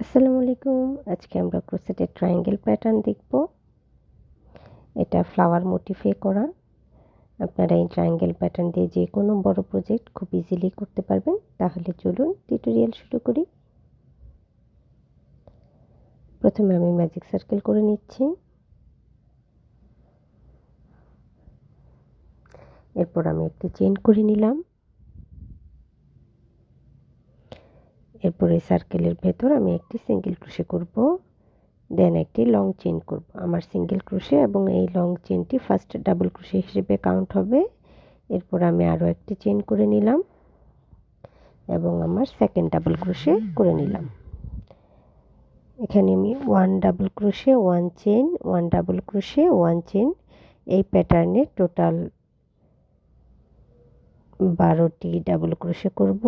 আসসালামু আলাইকুম। আজকে আমরা ক্রোশেটের ট্রায়াঙ্গেল প্যাটার্ন দেখব। এটা ফ্লাওয়ার মোটিফে করা। আপনারা এই ট্রায়াঙ্গেল প্যাটার্ন দিয়ে যে কোনো বড় প্রজেক্ট খুব ইজিলি করতে পারবেন। তাহলে চলুন টিউটোরিয়াল শুরু করি। প্রথমে আমি ম্যাজিক সার্কেল করে নিচ্ছি। এরপর আমি একটি চেইন করে নিলাম। এরপর এই সার্কেলের ভেতর আমি একটি সিঙ্গেল ক্রোশে করব, দেন একটি লং চেইন করব। আমার সিঙ্গেল ক্রোশে এবং এই লং চেইনটি ফার্স্ট ডাবল ক্রোশে হিসেবে কাউন্ট হবে। এরপর আমি আরও একটি চেইন করে নিলাম এবং আমার সেকেন্ড ডাবল ক্রোশে করে নিলাম। এখানে আমি 1 double crochet 1 chain 1 double crochet 1 chain এই প্যাটার্নে টোটাল 12টি ডাবল ক্রোশে করব।